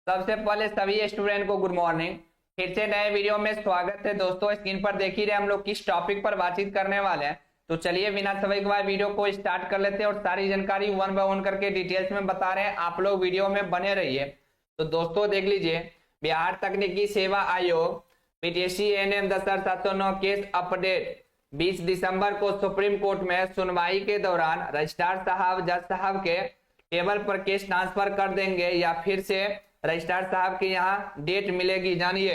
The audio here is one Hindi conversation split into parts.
सबसे पहले सभी स्टूडेंट को गुड मॉर्निंग। फिर से नए वीडियो में स्वागत है दोस्तों। स्क्रीन पर देख ही रहे हम लोग किस टॉपिक पर बातचीत करने वाले हैं। तो चलिए बिना समय के बाद वीडियो को स्टार्ट कर लेते हैं और सारी जानकारी वन बाय वन करके डिटेल्स में बता रहे हैं। आप लोग वीडियो में बने रहिए। तो दोस्तों देख लीजिए, बिहार तकनीकी सेवा आयोग पीटीसी एनएम 10,709 केस अपडेट 20 दिसंबर को सुप्रीम कोर्ट में सुनवाई के दौरान रजिस्ट्रार साहब जज साहब के टेबल पर केस ट्रांसफर कर देंगे या फिर से रजिस्ट्रार साहब के यहाँ डेट मिलेगी। जानिए,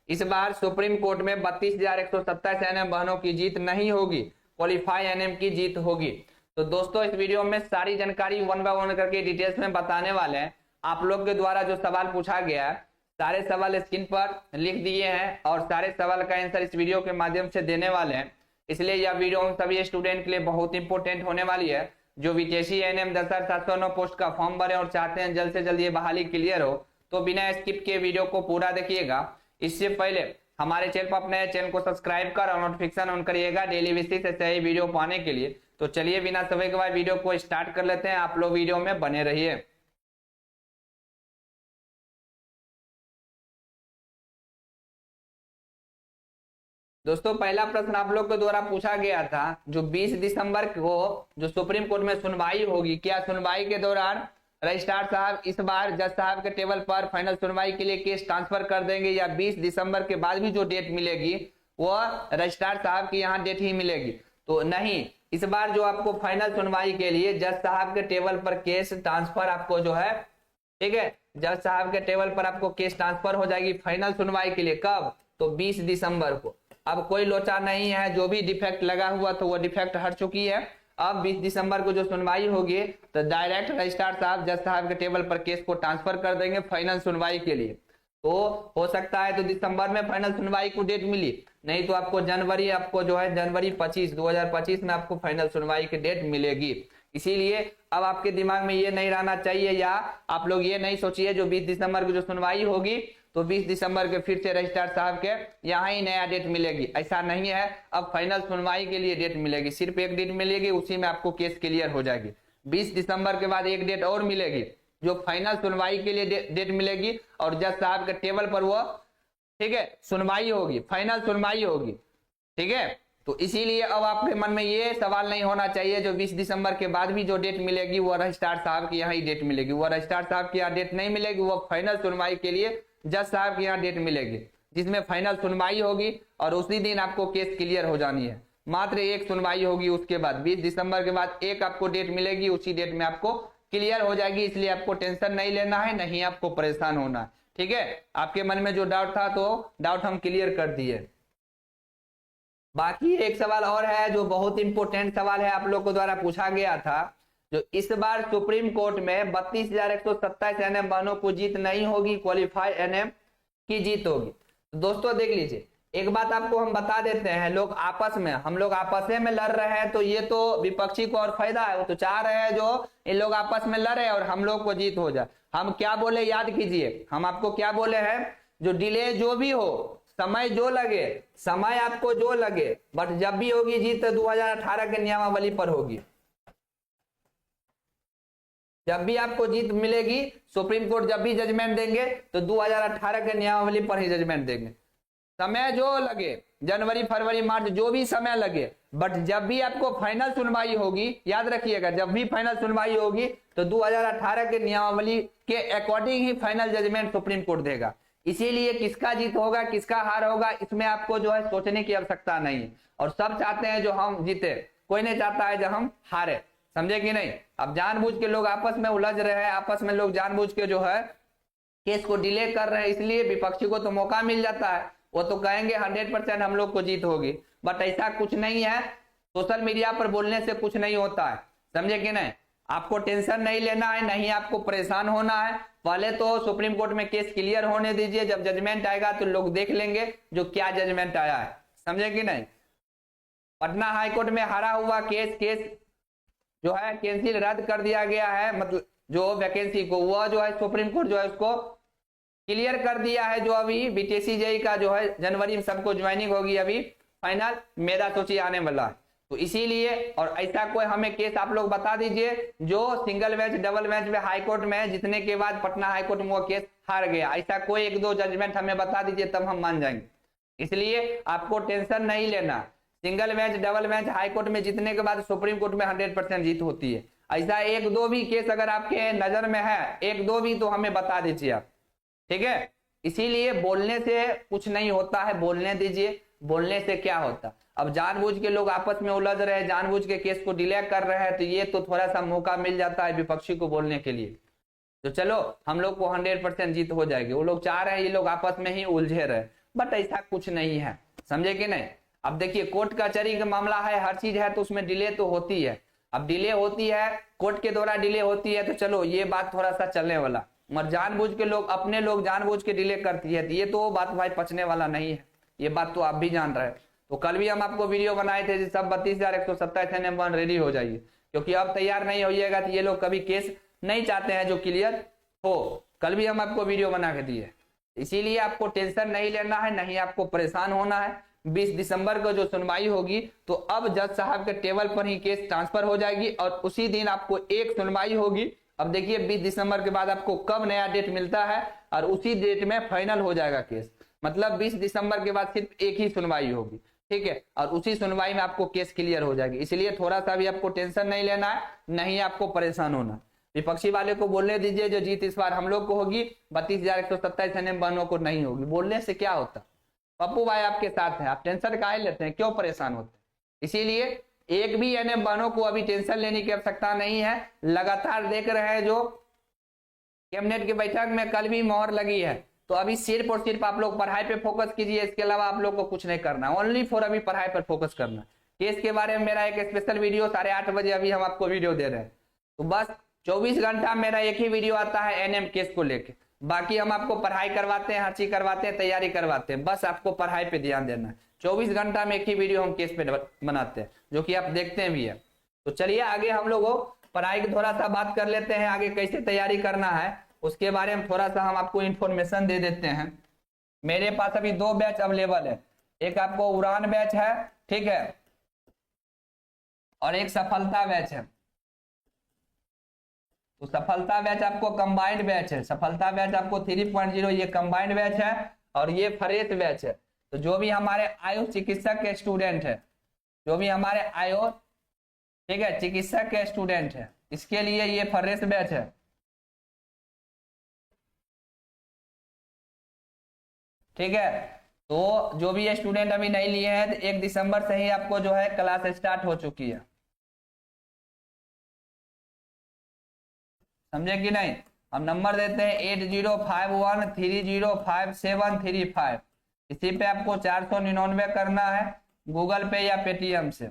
इस बार सुप्रीम कोर्ट में 32,127 एनएम बहनों की जीत नहीं होगी, क्वालिफाई एनएम की जीत होगी। तो दोस्तों इस वीडियो में सारी जानकारी वन बाय वन करके डिटेल्स में बताने वाले हैं। आप लोग के द्वारा जो सवाल पूछा गया है, सारे सवाल स्क्रीन पर लिख दिए हैं और सारे सवाल का आंसर इस वीडियो के माध्यम से देने वाले हैं। इसलिए यह वीडियो सभी स्टूडेंट के लिए बहुत इंपॉर्टेंट होने वाली है। जो बीटीएससी एनएम 10,709 पोस्ट का फॉर्म भरे और चाहते हैं जल्द से जल्द ये बहाली क्लियर हो, तो बिना स्किप के वीडियो को पूरा देखिएगा। इससे पहले हमारे चैनल पर अपने चैनल को सब्सक्राइब कर और नोटिफिकेशन ऑन करिएगा डेली बेसिस से सही वीडियो पाने के लिए। तो चलिए बिना समय के बाद वीडियो को स्टार्ट कर लेते हैं। आप लोग वीडियो में बने रहिए। दोस्तों पहला प्रश्न आप लोग के द्वारा पूछा गया था, जो 20 दिसंबर को जो सुप्रीम कोर्ट में सुनवाई होगी, क्या सुनवाई के दौरान रजिस्ट्रार साहब इस बार जज साहब के टेबल पर फाइनल सुनवाई के लिए केस ट्रांसफर कर देंगे या 20 दिसंबर के बाद भी जो डेट मिलेगी वो रजिस्ट्रार साहब की यहाँ डेट ही मिलेगी? तो नहीं, इस बार जो आपको फाइनल सुनवाई के लिए जज साहब के टेबल पर केस ट्रांसफर आपको जो है, ठीक है, जज साहब के टेबल पर आपको केस ट्रांसफर हो जाएगी फाइनल सुनवाई के लिए। कब? तो 20 दिसंबर को। अब कोई लोचा नहीं है, जो भी डिफेक्ट लगा हुआ तो वो डिफेक्ट हट चुकी है। अब 20 दिसंबर को जो सुनवाई होगी तो डायरेक्ट रजिस्ट्रार साहब जज साहब के टेबल पर केस को ट्रांसफर कर देंगे फाइनल सुनवाई के लिए। तो हो सकता है तो दिसंबर में फाइनल सुनवाई को डेट मिली, नहीं तो आपको जनवरी, आपको जो है जनवरी 2025 में आपको फाइनल सुनवाई की डेट मिलेगी। इसीलिए अब आपके दिमाग में ये नहीं रहना चाहिए या आप लोग ये नहीं सोचिए जो 20 दिसंबर की जो सुनवाई होगी तो 20 दिसंबर के फिर से रजिस्ट्रार साहब के यहाँ ही नया डेट मिलेगी। ऐसा नहीं है, अब फाइनल सुनवाई के लिए डेट मिलेगी, सिर्फ एक डेट मिलेगी, उसी में आपको केस क्लियर हो जाएगी। 20 दिसंबर के बाद एक डेट और मिलेगी जो फाइनल सुनवाई के लिए डेट मिलेगी और जज साहब के टेबल पर वो, ठीक है, सुनवाई होगी, फाइनल सुनवाई होगी, ठीक है। तो इसीलिए अब आपके मन में ये सवाल नहीं होना चाहिए जो 20 दिसंबर के बाद भी जो डेट मिलेगी वो रजिस्ट्रार साहब की यहाँ ही डेट मिलेगी। वो रजिस्ट्रार साहब की यहाँ डेट नहीं मिलेगी, वो फाइनल सुनवाई के लिए जज साहब की यहाँ डेट मिलेगी, जिसमें फाइनल सुनवाई होगी और उसी दिन आपको केस क्लियर हो जानी है। मात्र एक सुनवाई होगी, उसके बाद 20 दिसंबर के बाद एक आपको डेट मिलेगी, उसी डेट में आपको क्लियर हो जाएगी। इसलिए आपको टेंशन नहीं लेना है, नहीं आपको परेशान होना है, ठीक है। आपके मन में जो डाउट था तो डाउट हम क्लियर कर दिए। बाकी एक सवाल और है जो बहुत इंपॉर्टेंट सवाल है, आप लोग को द्वारा पूछा गया था, जो इस बार सुप्रीम कोर्ट में 32,127 एनएम बहनों को जीत नहीं होगी, क्वालिफाई एनएम की जीत होगी। तो दोस्तों देख लीजिए, एक बात आपको हम बता देते हैं, लोग आपस में, हम लोग आपस में लड़ रहे हैं तो ये तो विपक्षी को और फायदा है, वो तो चाह रहे हैं जो इन लोग आपस में लड़े और हम लोग को जीत हो जाए। हम क्या बोले याद कीजिए, हम आपको क्या बोले हैं, जो डिले जो भी हो, समय जो लगे, समय आपको जो लगे, बट जब भी होगी जीत 2018 के नियमावली पर होगी। जब भी आपको जीत मिलेगी, सुप्रीम कोर्ट जब भी जजमेंट देंगे तो 2018 के नियमावली पर ही जजमेंट देंगे। समय जो लगे, जनवरी फरवरी मार्च जो भी समय लगे, बट जब भी आपको फाइनल सुनवाई होगी, याद रखिएगा, जब भी फाइनल सुनवाई होगी तो 2018 के नियमावली के अकॉर्डिंग ही फाइनल जजमेंट सुप्रीम कोर्ट देगा। इसीलिए किसका जीत होगा किसका हार होगा इसमें आपको जो है सोचने की आवश्यकता नहीं है। और सब चाहते हैं जो हम जीते, कोई नहीं चाहता है जो हम हारे, समझे कि नहीं। अब जानबूझ के लोग आपस में उलझ रहे हैं, आपस में लोग जानबूझ के जो है केस को डिले कर रहे हैं, इसलिए विपक्षी को तो मौका मिल जाता है, वो तो कहेंगे 100% हम लोग को जीत होगी, बट ऐसा कुछ नहीं है। सोशल मीडिया पर बोलने से कुछ नहीं होता है, समझे कि नहीं। आपको टेंशन नहीं लेना है, नहीं आपको परेशान होना है। पहले तो सुप्रीम कोर्ट में केस क्लियर होने दीजिए, जब जजमेंट आएगा तो लोग देख लेंगे जो क्या जजमेंट आया है, समझे कि नहीं। पटना हाईकोर्ट में हारा हुआ केस जो है कैंसिल, रद्द कर दिया गया है, मतलब जो वैकेंसी को, वह जो है सुप्रीम कोर्ट जो है उसको क्लियर कर दिया है। जो अभी बीटीएससी जेई का जो है जनवरी में सबको ज्वाइनिंग होगी, अभी फाइनल मेधा सूची आने वाला है, तो इसीलिए, और ऐसा कोई हमें केस आप लोग बता दीजिए जो सिंगल मैच डबल मैच में हाई कोर्ट में जीतने के बाद पटना हाई कोर्ट में वो केस हार गया, ऐसा कोई एक दो जजमेंट हमें बता दीजिए, तब हम मान जाएंगे। इसलिए आपको टेंशन नहीं लेना, single match double match high court में जीतने के बाद सुप्रीम कोर्ट में 100% जीत होती है। ऐसा एक दो भी केस अगर आपके नजर में है, एक दो भी, तो हमें बता दीजिए आप, ठीक है। इसीलिए बोलने से कुछ नहीं होता है, बोलने दीजिए, बोलने से क्या होता। अब जानबूझ के लोग आपस में उलझ रहे हैं, जानबूझ के केस को डिले कर रहे हैं, तो ये तो थोड़ा सा मौका मिल जाता है विपक्षी को बोलने के लिए। तो चलो हम लोग को 100% जीत हो जाएगी, वो लोग चाह रहे हैं ये लोग आपस में ही उलझे रहे, बट ऐसा कुछ नहीं है, समझे कि नहीं। अब देखिए कोर्ट कचहरी का मामला है, हर चीज है, तो उसमें डिले तो होती है। अब डिले होती है, कोर्ट के द्वारा डिले होती है, तो चलो ये बात थोड़ा सा चलने वाला, मगर जानबूझ के लोग, अपने लोग जानबूझ के डिले करती है, तो ये तो बात भाई पचने वाला नहीं है, ये बात तो आप भी जान रहे हैं। तो कल भी हम आपको वीडियो बनाए थे, सब 32,127 NM1 रेडी हो जाइए, क्योंकि अब तैयार नहीं होइएगा तो ये लोग कभी केस नहीं चाहते हैं जो क्लियर हो। कल भी हम आपको वीडियो बना के दिए, इसीलिए आपको टेंशन नहीं लेना है, नहीं आपको परेशान होना है। 20 दिसंबर को जो सुनवाई होगी, तो अब जज साहब के टेबल पर ही केस ट्रांसफर हो जाएगी और उसी दिन आपको एक सुनवाई होगी। अब देखिए 20 दिसंबर के बाद आपको कब नया डेट मिलता है, और उसी डेट में फाइनल हो जाएगा केस, मतलब 20 दिसंबर के बाद सिर्फ एक ही सुनवाई होगी, ठीक है, और उसी सुनवाई में आपको केस क्लियर हो जाएगी। इसलिए थोड़ा सा भी आपको टेंशन नहीं लेना है, नहीं आपको परेशान होना। विपक्षी वाले को बोलने दीजिए, जो जीत इस बार हम लोग को होगी, 32,127 NM1 को नहीं होगी। बोलने से क्या होता, पप्पू भाई आपके साथ हैं, आप टेंशन काहे लेते हैं, क्यों परेशान होते हैं। इसीलिए एक भी NM1 को अभी टेंशन लेने की आवश्यकता नहीं है। लगातार देख रहे हैं जो कैबिनेट की बैठक में कल भी मोहर लगी है, तो अभी सिर्फ और सिर्फ आप लोग पढ़ाई पे फोकस कीजिए, इसके अलावा आप लोग को कुछ नहीं करना, ओनली फॉर अभी पढ़ाई पर फोकस करना। केस के बारे में मेरा एक स्पेशल वीडियो 8:30 बजे अभी हम आपको वीडियो दे रहे हैं, तो बस 24 घंटा मेरा एक ही वीडियो आता है NM केस को लेके, बाकी हम आपको पढ़ाई करवाते हैं, हर चीज करवाते हैं, तैयारी करवाते हैं, बस आपको पढ़ाई पे ध्यान देना है। 24 घंटा में एक ही वीडियो हम केस पे बनाते हैं, जो कि आप देखते भी है। तो चलिए आगे हम लोग पढ़ाई की थोड़ा सा बात कर लेते हैं, आगे कैसे तैयारी करना है उसके बारे में थोड़ा सा हम आपको इंफॉर्मेशन दे देते हैं। मेरे पास अभी 2 बैच अवेलेबल है, एक आपको उड़ान बैच है, ठीक है, और एक सफलता बैच है। तो सफलता बैच आपको कंबाइंड बैच है, सफलता बैच आपको 3.0 ये कंबाइंड बैच है, और ये फ्रेश बैच है। तो जो भी हमारे आयु चिकित्सक के स्टूडेंट है, जो भी हमारे आयु, ठीक है, चिकित्सक के स्टूडेंट है, इसके लिए ये फ्रेश बैच है, ठीक है। तो जो भी ये स्टूडेंट अभी नहीं लिए हैं, तो 1 दिसंबर से ही आपको जो है क्लास स्टार्ट हो चुकी है, समझे कि नहीं। हम नंबर देते हैं 8051305735, इसी पे आपको 499 करना है, गूगल पे या पेटीएम से।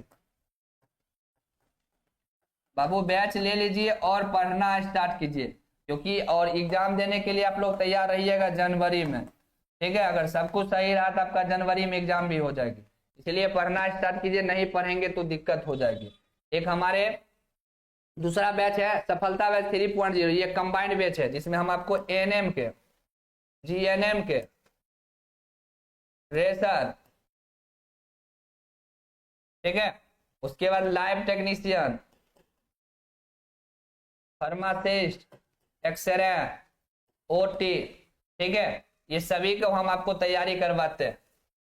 बाबू बैच ले लीजिए और पढ़ना स्टार्ट कीजिए, क्योंकि और एग्जाम देने के लिए आप लोग तैयार रहिएगा जनवरी में, ठीक है। अगर सब कुछ सही रहा तो आपका जनवरी में एग्जाम भी हो जाएगी, इसलिए पढ़ना स्टार्ट कीजिए, नहीं पढ़ेंगे तो दिक्कत हो जाएगी। एक हमारे दूसरा बैच है सफलता बैच 3.0, ये कंबाइंड बैच है, जिसमें हम आपको ANM के, GNM के, रेसर, ठीक है, उसके बाद live technician, pharmacist, x ray, OT, ठीक है, ये सभी को हम आपको तैयारी करवाते हैं,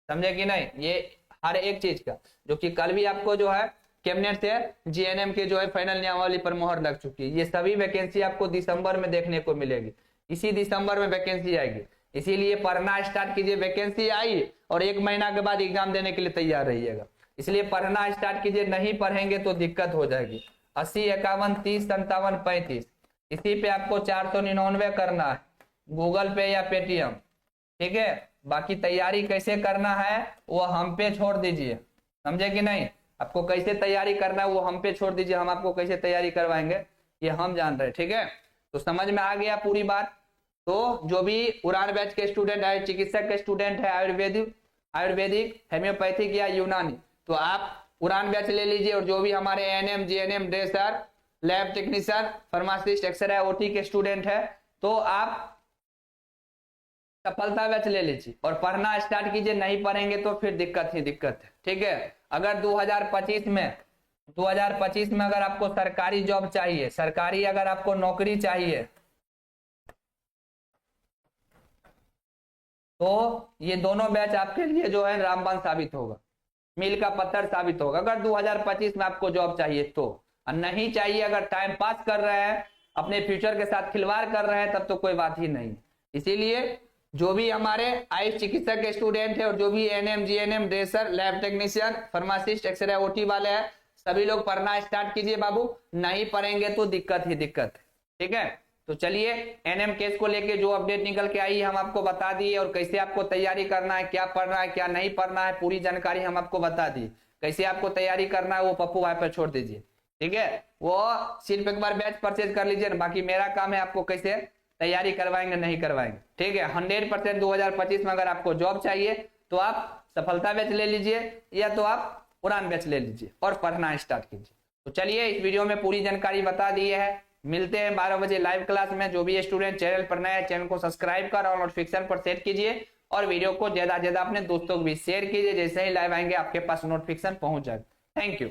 समझे कि नहीं। ये हर एक चीज का, जो कि कल भी आपको जो है कैबिनेट से GNM के जो है फाइनल नियमावली पर मोहर लग चुकी है। ये सभी वैकेंसी आपको दिसंबर में देखने को मिलेगी, इसी दिसंबर में वैकेंसी आएगी, इसीलिए पढ़ना स्टार्ट कीजिए। वैकेंसी आई और 1 महीना के बाद एग्जाम देने के लिए तैयार रहिएगा, इसलिए पढ़ना स्टार्ट कीजिए, नहीं पढ़ेंगे तो दिक्कत हो जाएगी। 80 51 30 57 35, इसी पे आपको 499 करना है, गूगल पे या पेटीएम, ठीक है। बाकी तैयारी कैसे करना है वो हम पे छोड़ दीजिए, समझे कि नहीं। आपको कैसे तैयारी करना है वो हम पे छोड़ दीजिए, हम आपको कैसे तैयारी करवाएंगे ये हम जान रहे हैं, ठीक है। तो समझ में आ गया पूरी बात। तो जो भी उड़ान बैच के स्टूडेंट है, चिकित्सक के स्टूडेंट है, आयुर्वेदिक, हेम्योपैथिक या यूनानी, तो आप उड़ान बैच ले लीजिए। और जो भी हमारे ANM GNM dresser, lab technician, pharmacist, x ray, OT के स्टूडेंट है, तो आप सफलता बैच ले लीजिए और पढ़ना स्टार्ट कीजिए। नहीं पढ़ेंगे तो फिर दिक्कत ही दिक्कत है, ठीक है। अगर 2025 में 2025 में अगर आपको सरकारी जॉब चाहिए, सरकारी अगर आपको नौकरी चाहिए, तो ये दोनों बैच आपके लिए जो है रामबाण साबित होगा, मील का पत्थर साबित होगा, अगर 2025 में आपको जॉब चाहिए तो। और नहीं चाहिए, अगर टाइम पास कर रहे हैं, अपने फ्यूचर के साथ खिलवाड़ कर रहे हैं, तब तो कोई बात ही नहीं। इसीलिए जो भी हमारे आयुष चिकित्सक के स्टूडेंट है और जो भी ANM, GNM, dresser, lab technician, pharmacist, x ray, OT वाले हैं, सभी लोग पढ़ना स्टार्ट कीजिए बाबू, नहीं पढ़ेंगे तो दिक्कत ही दिक्कत। ठीक है, तो चलिए एनएम केस को लेके जो अपडेट निकल के आई हम आपको बता दिए, और कैसे आपको तैयारी करना है, क्या पढ़ना है क्या नहीं पढ़ना है, पूरी जानकारी हम आपको बता दी। कैसे आपको तैयारी करना है वो पप्पू भाई पर छोड़ दीजिए। ठीक है, वो सिर्फ एक बार बैच परचेज कर लीजिए, बाकी मेरा काम है आपको कैसे तैयारी करवाएंगे नहीं करवाएंगे। ठीक है, 100% 2025 में अगर आपको जॉब चाहिए तो आप सफलता बैच ले लीजिए, या तो आप उड़ान बैच ले लीजिए और पढ़ना स्टार्ट कीजिए। तो चलिए इस वीडियो में पूरी जानकारी बता दी है। मिलते हैं 12 बजे लाइव क्लास में। जो भी स्टूडेंट चैनल पर नया है, चैनल को सब्सक्राइब कर और नोटिफिकेशन पर सेट कीजिए, और वीडियो को ज्यादा से ज्यादा अपने दोस्तों को भी शेयर कीजिए। जैसे ही लाइव आएंगे आपके पास नोटिफिकेशन पहुंच जाएगा। Thank you.